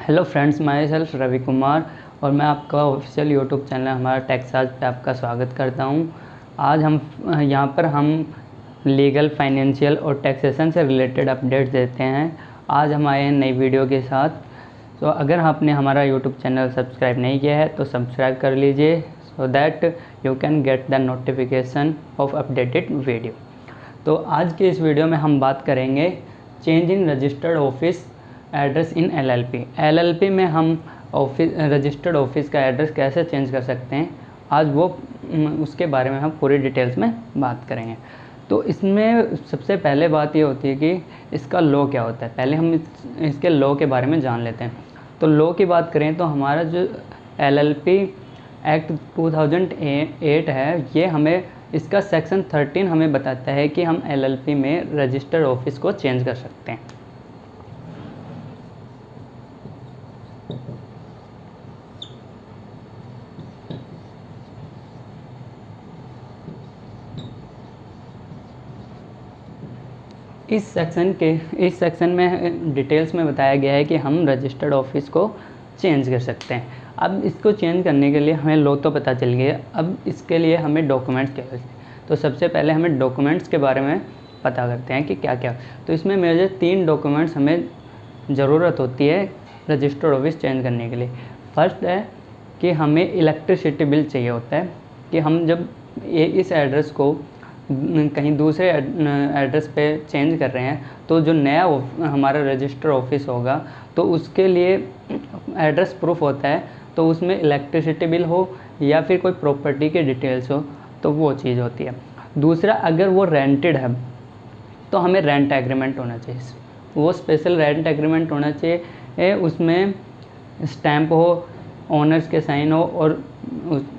Hello friends, myself Ravi Kumar और मैं आपका ऑफिशियल यूट्यूब चैनल हमारा टेक्सास पे आपका स्वागत करता हूं। आज हम यहाँ पर लीगल, फाइनेंशियल और टैक्सेशन से रिलेटेड अपडेट्स देते हैं। आज हम आए हैं नई वीडियो के साथ। तो अगर आपने हमारा यूट्यूब चैनल सब्सक्राइब नहीं किया है तो सब्सक्राइब कर लीजिए so that you can get the notification of updated video. तो आज के इस वीडियो में हम बात करेंगे change in registered office address in LLP में हम रजिस्टर्ड ऑफिस का एड्रेस कैसे चेंज कर सकते हैं। आज उसके बारे में हम पूरी डिटेल्स में बात करेंगे। तो इसमें सबसे पहले बात ये होती है कि इसका लॉ क्या होता है। पहले हम इसके लॉ के बारे में जान लेते हैं। तो लॉ की बात करें तो हमारा जो एलएलपी एक्ट 2008 है, ये हमें इसका सेक्शन 13 हमें बताता है कि हम एलएलपी में रजिस्टर्ड ऑफिस को चेंज कर सकते हैं। इस सेक्शन में डिटेल्स में बताया गया है कि हम रजिस्टर्ड ऑफिस को चेंज कर सकते हैं। अब इसको चेंज करने के लिए हमें लॉ तो पता चल गया, अब इसके लिए हमें डॉक्यूमेंट्स क्या चाहिए। तो सबसे पहले हमें डॉक्यूमेंट्स के बारे में पता करते हैं कि क्या क्या। तो इसमें मेरे 3 डॉक्यूमेंट्स हमें ज़रूरत होती है रजिस्टर्ड ऑफिस चेंज करने के लिए। फर्स्ट है कि हमें इलेक्ट्रिसिटी बिल चाहिए होता है कि हम जब इस एड्रेस को कहीं दूसरे एड्रेस पे चेंज कर रहे हैं तो जो नया हमारा रजिस्टर ऑफिस होगा तो उसके लिए एड्रेस प्रूफ होता है, तो उसमें इलेक्ट्रिसिटी बिल हो या फिर कोई प्रॉपर्टी के डिटेल्स हो तो वो चीज़ होती है। दूसरा, अगर वो रेंटेड है तो हमें रेंट एग्रीमेंट होना चाहिए, वो स्पेशल रेंट एग्रीमेंट होना चाहिए। उसमें स्टैम्प हो, ओनर्स के साइन हो और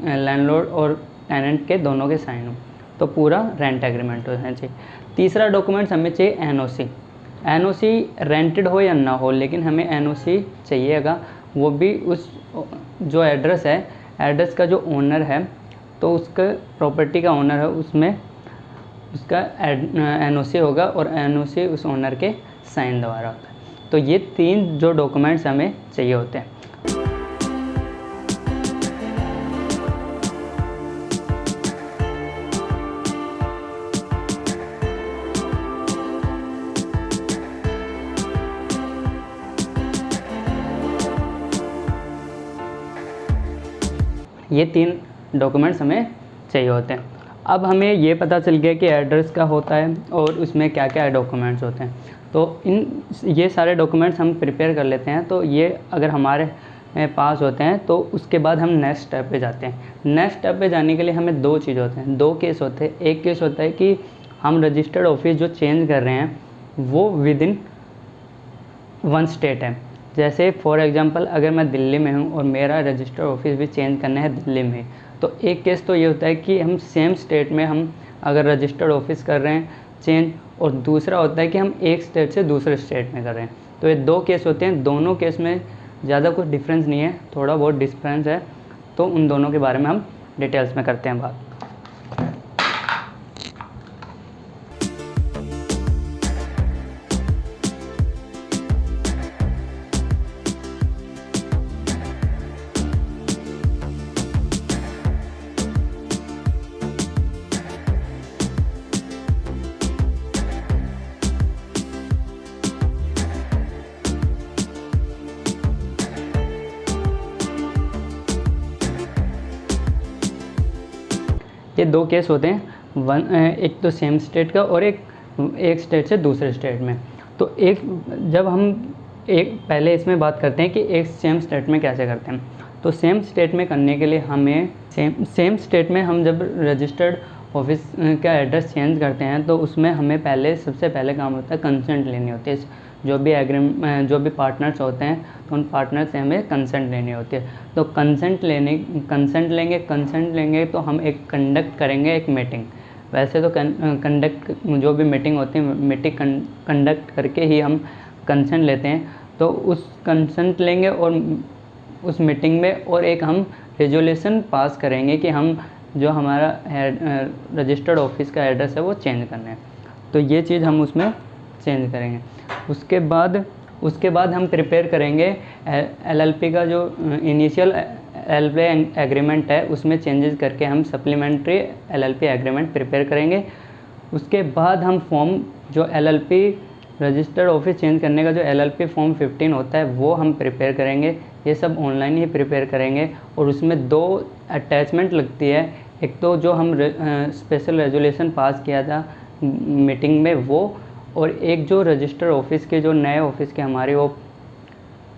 लैंडलॉर्ड और टेनेंट के दोनों के साइन हो, तो पूरा रेंट एग्रीमेंट होना चाहिए। तीसरा डॉक्यूमेंट्स हमें चाहिए एनओसी रेंटेड हो या ना हो, लेकिन हमें एनओसी चाहिएगा। वो भी उस जो एड्रेस है, एड्रेस का जो ओनर है तो उसका प्रॉपर्टी का ओनर है, उसमें उसका एनओसी होगा और एनओसी उस ओनर के साइन द्वारा होता है। तो ये 3 जो डॉक्यूमेंट्स हमें चाहिए होते हैं। ये 3 डॉक्यूमेंट्स हमें चाहिए होते हैं। अब हमें ये पता चल गया कि एड्रेस का होता है और उसमें क्या क्या डॉक्यूमेंट्स होते हैं। तो ये सारे डॉक्यूमेंट्स हम प्रिपेयर कर लेते हैं। तो ये अगर हमारे पास होते हैं तो उसके बाद हम नेक्स्ट स्टेप पे जाते हैं। नेक्स्ट स्टेप पे जाने के लिए हमें 2 चीज़ होते हैं, 2 केस होते हैं। एक केस होता है कि हम रजिस्टर्ड ऑफिस जो चेंज कर रहे हैं वो विद इन 1 स्टेट है। जैसे फॉर एग्जांपल अगर मैं दिल्ली में हूँ और मेरा रजिस्टर्ड ऑफिस भी चेंज करना है दिल्ली में, तो एक केस तो ये होता है कि हम सेम स्टेट में हम अगर रजिस्टर्ड ऑफिस कर रहे हैं चेंज, और दूसरा होता है कि हम एक स्टेट से दूसरे स्टेट में कर रहे हैं। तो ये 2 केस होते हैं। दोनों केस में ज़्यादा कुछ डिफरेंस नहीं है, थोड़ा बहुत डिफरेंस है। तो उन दोनों के बारे में हम डिटेल्स में करते हैं बात। ये 2 केस होते हैं, एक तो सेम स्टेट का और एक स्टेट से दूसरे स्टेट में। तो जब हम पहले इसमें बात करते हैं कि एक सेम स्टेट में कैसे करते हैं। तो सेम स्टेट में करने के लिए हमें सेम स्टेट में हम जब रजिस्टर्ड ऑफिस का एड्रेस चेंज करते हैं तो उसमें हमें सबसे पहले काम होता है कंसेंट लेनी होती है। जो भी पार्टनर्स होते हैं तो उन पार्टनर से हमें कंसेंट लेनी होती है। तो कंसेंट लेंगे तो हम कंडक्ट करेंगे एक मीटिंग। वैसे तो जो भी मीटिंग होती है, मीटिंग कंडक्ट करके ही हम कंसेंट लेते हैं। तो उस कंसेंट लेंगे और उस मीटिंग में और एक हम रेजोल्यूशन पास करेंगे कि हम जो हमारा रजिस्टर्ड ऑफिस का एड्रेस है वो चेंज करना है। तो ये चीज़ हम उसमें चेंज करेंगे। उसके बाद उसके बाद हम प्रिपेयर करेंगे LLP का जो इनिशियल LLP एग्रीमेंट है उसमें चेंजेस करके हम सप्लीमेंट्री LLP एग्रीमेंट प्रिपेयर करेंगे। उसके बाद हम फॉर्म जो LLP रजिस्टर्ड ऑफिस चेंज करने का जो LLP फॉर्म 15 होता है वो हम प्रिपेयर करेंगे। ये सब ऑनलाइन ही प्रिपेयर करेंगे और उसमें 2 अटैचमेंट लगती है। एक तो जो हम स्पेशल रेजोल्यूशन पास किया था मीटिंग में वो, और एक जो रजिस्टर्ड ऑफिस के जो नए ऑफिस के हमारे वो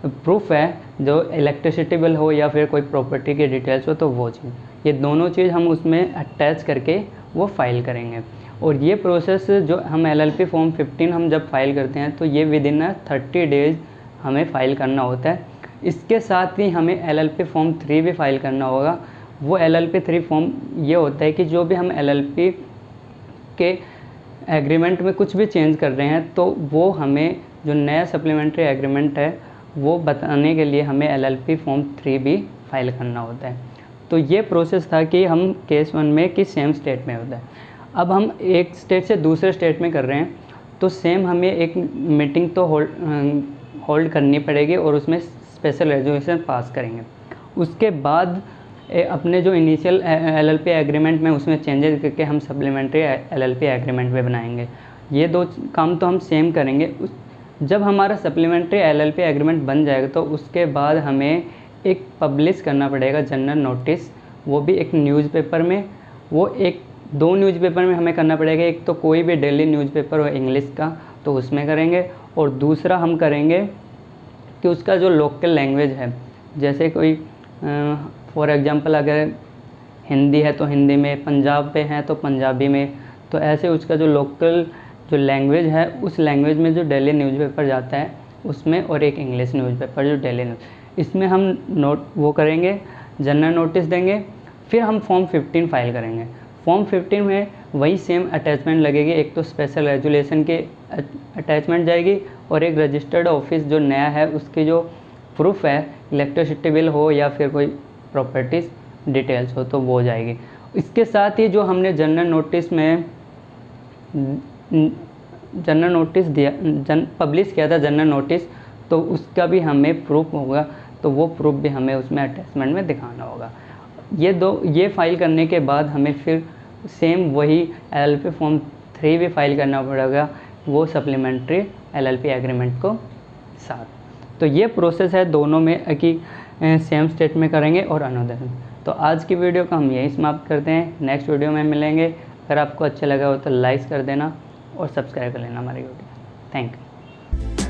प्रूफ है जो इलेक्ट्रिसिटी बिल हो या फिर कोई प्रॉपर्टी की डिटेल्स हो, तो वो चीज़, ये दोनों चीज़ हम उसमें अटैच करके वो फाइल करेंगे। और ये प्रोसेस जो हम LLP फॉर्म 15 हम जब फाइल करते हैं तो ये विदिन 30 डेज़ हमें फ़ाइल करना होता है। इसके साथ ही हमें LLP फॉर्म 3 भी फाइल करना होगा। वो LLP 3 फॉर्म ये होता है कि जो भी हम LLP के एग्रीमेंट में कुछ भी चेंज कर रहे हैं तो वो हमें जो नया सप्लीमेंट्री एग्रीमेंट है वो बताने के लिए हमें LLP फॉर्म 3 भी फाइल करना होता है। तो ये प्रोसेस था कि हम केस 1 में कि सेम स्टेट में होता है। अब हम एक स्टेट से दूसरे स्टेट में कर रहे हैं तो सेम हमें एक मीटिंग तो होल्ड करनी पड़ेगी और उसमें स्पेशल रेजोल्यूशन पास करेंगे। उसके बाद अपने जो इनिशियल LLP एग्रीमेंट में उसमें चेंजेस करके हम सप्लीमेंट्री LLP एग्रीमेंट में बनाएंगे। ये 2 काम तो हम सेम करेंगे। जब हमारा सप्लीमेंट्री LLP एग्रीमेंट बन जाएगा तो उसके बाद हमें एक पब्लिश करना पड़ेगा जनरल नोटिस, वो भी एक न्यूज़पेपर में। वो 2 न्यूज़पेपर में हमें करना पड़ेगा। एक तो कोई भी डेली न्यूज़पेपर हो इंग्लिश का तो उसमें करेंगे, और दूसरा हम करेंगे कि उसका जो लोकल लैंग्वेज है, जैसे कोई फॉर एग्जांपल अगर हिंदी है तो हिंदी में, पंजाब पे है तो पंजाबी में, तो ऐसे उसका जो लोकल जो लैंग्वेज है उस लैंग्वेज में जो डेली न्यूज़पेपर जाता है उसमें, और एक इंग्लिश न्यूज़पेपर जो डेली इसमें हम वो करेंगे, जनरल नोटिस देंगे। फिर हम फॉर्म 15 फाइल करेंगे। फॉर्म 15 में वही सेम अटैचमेंट लगेगी। एक तो स्पेशल रेजोल्यूशन की अटैचमेंट जाएगी और एक रजिस्टर्ड ऑफिस जो नया है उसकी जो प्रूफ है, इलेक्ट्रिसिटी बिल हो या फिर कोई प्रॉपर्टीज़ डिटेल्स हो तो वो जाएगी। इसके साथ ही जो हमने जनरल नोटिस में पब्लिश किया था जनरल नोटिस, तो उसका भी हमें प्रूफ होगा, तो वो प्रूफ भी हमें उसमें अटैचमेंट में दिखाना होगा। ये फाइल करने के बाद हमें फिर सेम वही LLP फॉर्म 3 भी फाइल करना पड़ेगा, वो सप्लीमेंट्री LLP एग्रीमेंट को साथ। तो ये प्रोसेस है दोनों में कि सेम स्टेट में करेंगे और अनदर में। तो आज की वीडियो को हम यही समाप्त करते हैं। नेक्स्ट वीडियो में मिलेंगे। अगर आपको अच्छा लगा हो तो लाइक कर देना और सब्सक्राइब कर लेना हमारी वीडियो। Thank you.